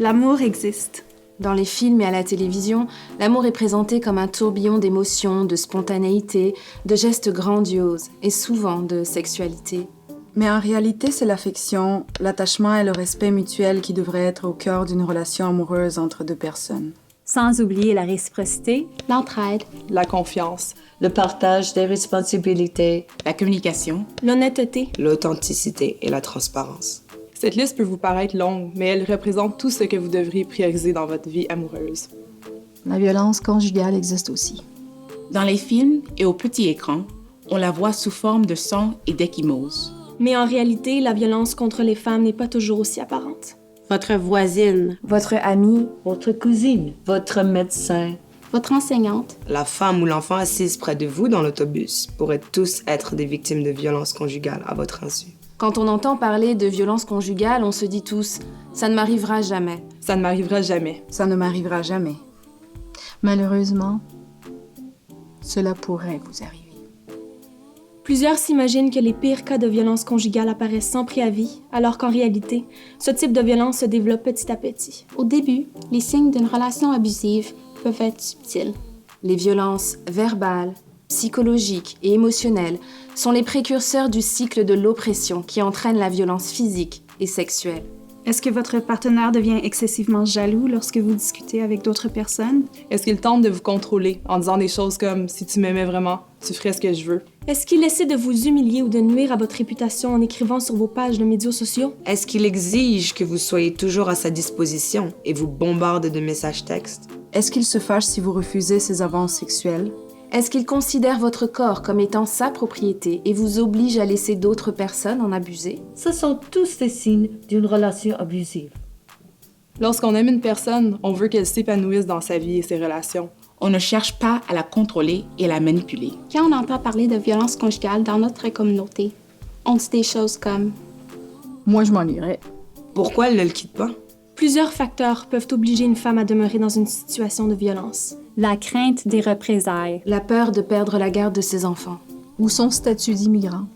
L'amour existe. Dans les films et à la télévision, l'amour est présenté comme un tourbillon d'émotions, de spontanéité, de gestes grandioses et souvent de sexualité. Mais en réalité, c'est l'affection, l'attachement et le respect mutuel qui devraient être au cœur d'une relation amoureuse entre deux personnes. Sans oublier la réciprocité, l'entraide, la confiance, le partage des responsabilités, la communication, l'honnêteté, l'authenticité et la transparence. Cette liste peut vous paraître longue, mais elle représente tout ce que vous devriez prioriser dans votre vie amoureuse. La violence conjugale existe aussi. Dans les films et au petit écran, on la voit sous forme de sang et d'ecchymose. Mais en réalité, la violence contre les femmes n'est pas toujours aussi apparente. Votre voisine, votre amie, votre cousine, votre médecin, votre enseignante, la femme ou l'enfant assise près de vous dans l'autobus pourraient tous être des victimes de violences conjugales à votre insu. Quand on entend parler de violences conjugales, on se dit tous « ça ne m'arrivera jamais ». Ça ne m'arrivera jamais. Ça ne m'arrivera jamais. Malheureusement, cela pourrait vous arriver. Plusieurs s'imaginent que les pires cas de violence conjugale apparaissent sans préavis, alors qu'en réalité, ce type de violence se développe petit à petit. Au début, les signes d'une relation abusive peuvent être subtils. Les violences verbales, psychologiques et émotionnelles sont les précurseurs du cycle de l'oppression qui entraîne la violence physique et sexuelle. Est-ce que votre partenaire devient excessivement jaloux lorsque vous discutez avec d'autres personnes? Est-ce qu'il tente de vous contrôler en disant des choses comme « si tu m'aimais vraiment, tu ferais ce que je veux ». Est-ce qu'il essaie de vous humilier ou de nuire à votre réputation en écrivant sur vos pages de médias sociaux? Est-ce qu'il exige que vous soyez toujours à sa disposition et vous bombarde de messages textes? Est-ce qu'il se fâche si vous refusez ses avances sexuelles? Est-ce qu'il considère votre corps comme étant sa propriété et vous oblige à laisser d'autres personnes en abuser? Ce sont tous des signes d'une relation abusive. Lorsqu'on aime une personne, on veut qu'elle s'épanouisse dans sa vie et ses relations. On ne cherche pas à la contrôler et la manipuler. Quand on entend parler de violence conjugale dans notre communauté, on dit des choses comme « Moi, je m'en irais. » Pourquoi elle ne le quitte pas? Plusieurs facteurs peuvent obliger une femme à demeurer dans une situation de violence. La crainte des représailles, la peur de perdre la garde de ses enfants, ou son statut d'immigrant.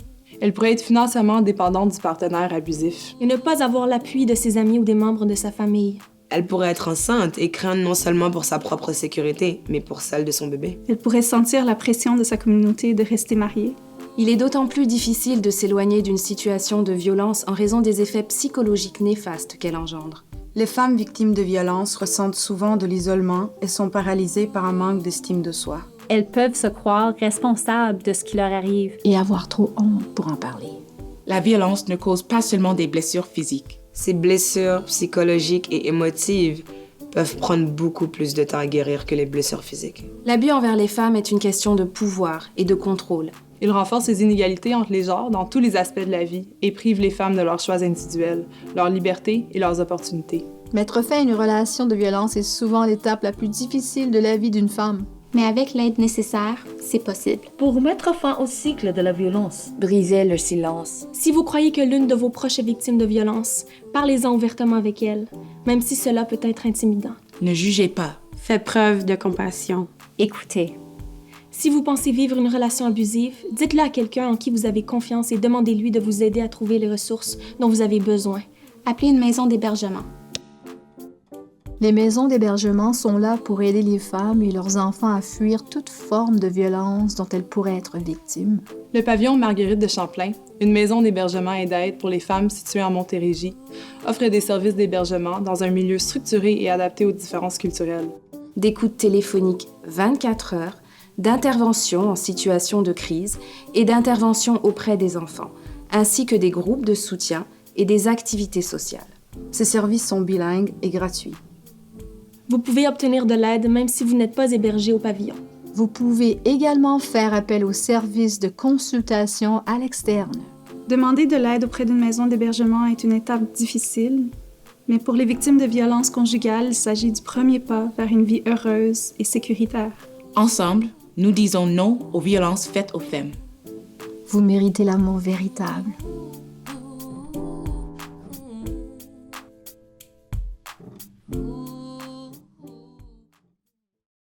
Elle pourrait être financièrement dépendante du partenaire abusif. Et ne pas avoir l'appui de ses amis ou des membres de sa famille. Elle pourrait être enceinte et craindre non seulement pour sa propre sécurité, mais pour celle de son bébé. Elle pourrait sentir la pression de sa communauté de rester mariée. Il est d'autant plus difficile de s'éloigner d'une situation de violence en raison des effets psychologiques néfastes qu'elle engendre. Les femmes victimes de violences ressentent souvent de l'isolement et sont paralysées par un manque d'estime de soi. Elles peuvent se croire responsables de ce qui leur arrive et avoir trop honte pour en parler. La violence ne cause pas seulement des blessures physiques. Ces blessures psychologiques et émotives peuvent prendre beaucoup plus de temps à guérir que les blessures physiques. L'abus envers les femmes est une question de pouvoir et de contrôle. Il renforce les inégalités entre les genres dans tous les aspects de la vie et prive les femmes de leurs choix individuels, leur liberté et leurs opportunités. Mettre fin à une relation de violence est souvent l'étape la plus difficile de la vie d'une femme. Mais avec l'aide nécessaire, c'est possible. Pour mettre fin au cycle de la violence, briser le silence. Si vous croyez que l'une de vos proches est victime de violence, parlez-en ouvertement avec elle, même si cela peut être intimidant. Ne jugez pas. Faites preuve de compassion. Écoutez. Si vous pensez vivre une relation abusive, dites-le à quelqu'un en qui vous avez confiance et demandez-lui de vous aider à trouver les ressources dont vous avez besoin. Appelez une maison d'hébergement. Les maisons d'hébergement sont là pour aider les femmes et leurs enfants à fuir toute forme de violence dont elles pourraient être victimes. Le pavillon Marguerite de Champlain, une maison d'hébergement et d'aide pour les femmes située en Montérégie, offre des services d'hébergement dans un milieu structuré et adapté aux différences culturelles. D'écoute téléphonique 24 heures, d'intervention en situation de crise et d'intervention auprès des enfants, ainsi que des groupes de soutien et des activités sociales. Ces services sont bilingues et gratuits. Vous pouvez obtenir de l'aide même si vous n'êtes pas hébergé au pavillon. Vous pouvez également faire appel aux services de consultation à l'externe. Demander de l'aide auprès d'une maison d'hébergement est une étape difficile, mais pour les victimes de violences conjugales, il s'agit du premier pas vers une vie heureuse et sécuritaire. Ensemble, nous disons non aux violences faites aux femmes. Vous méritez l'amour véritable.